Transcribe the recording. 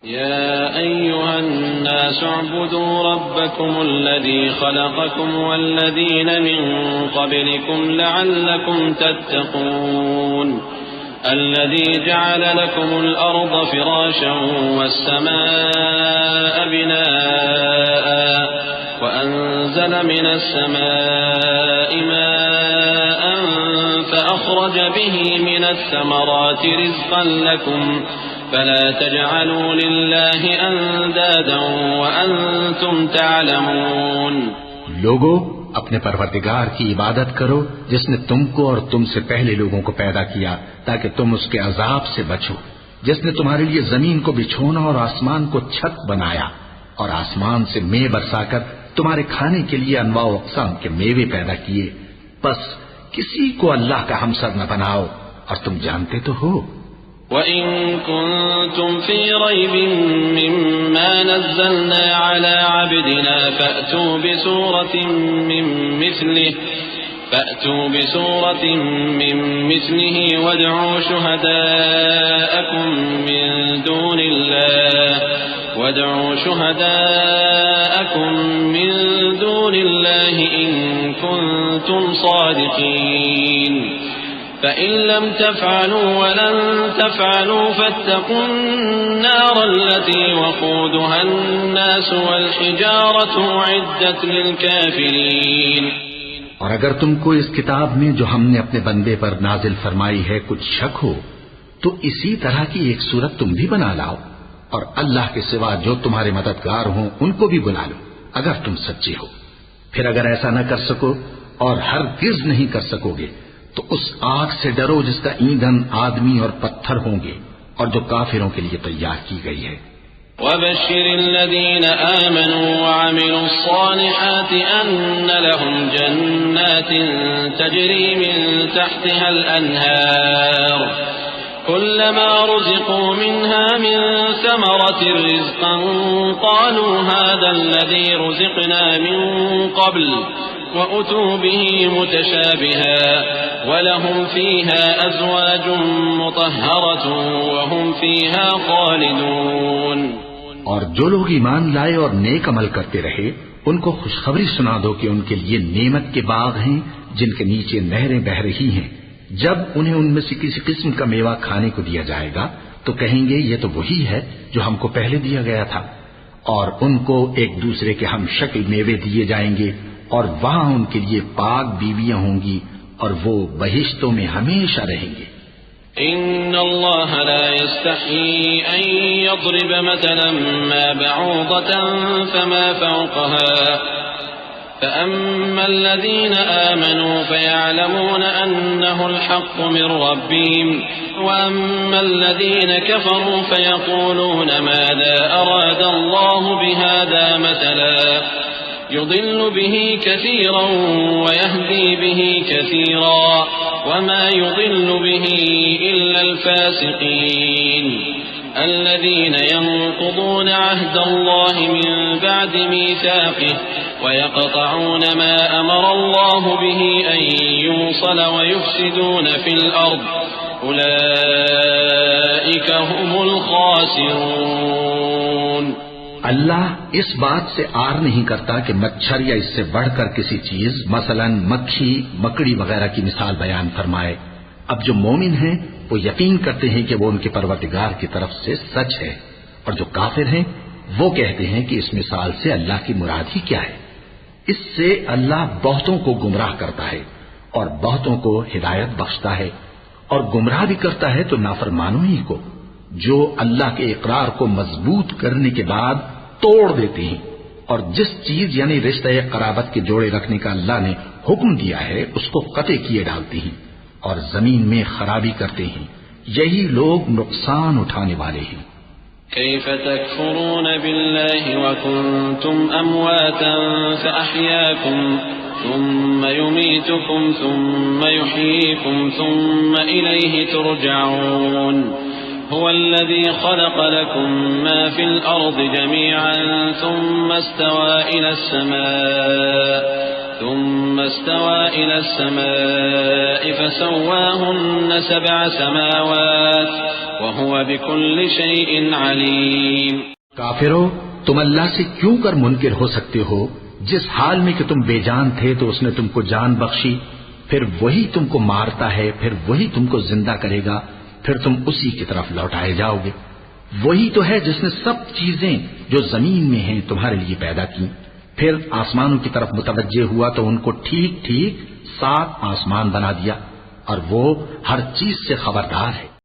يا أيها الناس اعبدوا ربكم الذي خلقكم والذين من قبلكم لعلكم تتقون الذي جعل لكم الأرض فراشا والسماء بناء وأنزل من السماء ماء فأخرج به من الثمرات رزقا لكم فلا تجعلوا لله اندادا وانتم تعلمون۔ لوگو، اپنے پروردگار کی عبادت کرو جس نے تم کو اور تم سے پہلے لوگوں کو پیدا کیا تاکہ تم اس کے عذاب سے بچو، جس نے تمہارے لیے زمین کو بچھونا اور آسمان کو چھت بنایا اور آسمان سے مے برسا کر تمہارے کھانے کے لیے انواع و اقسام کے میوے پیدا کیے، بس کسی کو اللہ کا ہمسر نہ بناؤ اور تم جانتے تو ہو۔ وَإِن كُنتُمْ فِي رَيْبٍ مِّمَّا نَزَّلْنَا عَلَىٰ عَبْدِنَا فَأْتُوا بِسُورَةٍ مِّن مِّثْلِهِ وَادْعُوا شُهَدَاءَكُم مِّن دُونِ اللَّهِ إِن كُنتُمْ صَادِقِينَ فَإِن لَّمْ تَفْعَلُوا وَلَن تَفْعَلُوا فَاتَّقُوا النَّارَ الَّتِي وَقُودُهَا النَّاسُ وَالْحِجَارَةُ أُعِدَّتْ لِلْكَافِرِينَ۔ اور اگر تم کو اس کتاب میں جو ہم نے اپنے بندے پر نازل فرمائی ہے کچھ شک ہو تو اسی طرح کی ایک صورت تم بھی بنا لاؤ اور اللہ کے سوا جو تمہارے مددگار ہوں ان کو بھی بلا لو اگر تم سچے ہو۔ پھر اگر ایسا نہ کر سکو اور ہرگز نہیں کر سکو گے تو اس آگ سے ڈرو جس کا ایندھن آدمی اور پتھر ہوں گے اور جو کافروں کے لیے تیار کی گئی ہے۔ وَبَشِّرِ الَّذِينَ آمَنُوا وَعَمِلُوا الصَّالِحَاتِ أَنَّ لَهُمْ جَنَّاتٍ تَجْرِي مِن تَحْتِهَا الْأَنْهَارُ كُلَّمَا رُزِقُوا مِنْهَا مِن ثَمَرَةٍ رِّزْقًا قَالُوا هَٰذَا الَّذِي رُزِقْنَا مِن قَبْلُ وَأُتُوا بِهِ مُتَشَابِهًا وَلَهُمْ فِيهَا أَزْوَاجٌ مُّطَهَّرَةٌ وَهُمْ فِيهَا خَالِدُونَ۔ اور جو لوگ ایمان لائے اور نیک عمل کرتے رہے ان کو خوشخبری سنا دو کہ ان کے لیے نعمت کے باغ ہیں جن کے نیچے نہریں بہہ رہی ہیں۔ جب انہیں ان میں سے کسی قسم کا میوہ کھانے کو دیا جائے گا تو کہیں گے یہ تو وہی ہے جو ہم کو پہلے دیا گیا تھا، اور ان کو ایک دوسرے کے ہم شکل میوے دیے جائیں گے اور وہاں ان کے لیے پاک بیویاں ہوں گی اور وہ بہشتوں میں ہمیشہ رہیں گے۔ ان اللہ لا يستحيي ان يضرب مثلا ما بعوضة فما فوقها فأما الذين آمنوا فيعلمون أنه الحق من ربهم وأما الذين كفروا فيقولون ماذا أراد الله بهذا مثلا يضل به كثيرا ويهدي به كثيرا وما يضل به إلا الفاسقين الذين ينقضون عهد الله من بعد ميثاقه ويقطعون ما أمر الله به أن يوصل ويفسدون في الأرض أولئك هم الخاسرون۔ اللہ اس بات سے آر نہیں کرتا کہ مچھر یا اس سے بڑھ کر کسی چیز مثلا مکھی مکڑی وغیرہ کی مثال بیان فرمائے۔ اب جو مومن ہیں وہ یقین کرتے ہیں کہ وہ ان کے پروردگار کی طرف سے سچ ہے، اور جو کافر ہیں وہ کہتے ہیں کہ اس مثال سے اللہ کی مراد ہی کیا ہے۔ اس سے اللہ بہتوں کو گمراہ کرتا ہے اور بہتوں کو ہدایت بخشتا ہے، اور گمراہ بھی کرتا ہے تو نافرمانوں ہی کو، جو اللہ کے اقرار کو مضبوط کرنے کے بعد توڑ دیتے ہیں، اور جس چیز یعنی رشتہ قرابت کے جوڑے رکھنے کا اللہ نے حکم دیا ہے اس کو قطع کیے ڈالتے ہیں اور زمین میں خرابی کرتے ہیں۔ یہی لوگ نقصان اٹھانے والے ہیں۔ كيف تكفرون بالله وكنتم أمواتا فأحياكم ثم يميتكم ثم يحييكم ثم إليه ترجعون هو الذي خلق لكم ما في الأرض جميعا ثم استوى إلى السماء فسواهن 7 سماوات وهو بكل شيء عليم. کافرو، تم اللہ سے کیوں کر منکر ہو سکتے ہو؟ جس حال میں کہ تم بے جان تھے تو اس نے تم کو جان بخشی، پھر وہی تم کو مارتا ہے، پھر وہی تم کو زندہ کرے گا، پھر تم اسی کی طرف لوٹائے جاؤ گے۔ وہی تو ہے جس نے سب چیزیں جو زمین میں ہیں تمہارے لیے پیدا کی، پھر آسمانوں کی طرف متوجہ ہوا تو ان کو ٹھیک ٹھیک 7 آسمان بنا دیا، اور وہ ہر چیز سے خبردار ہے۔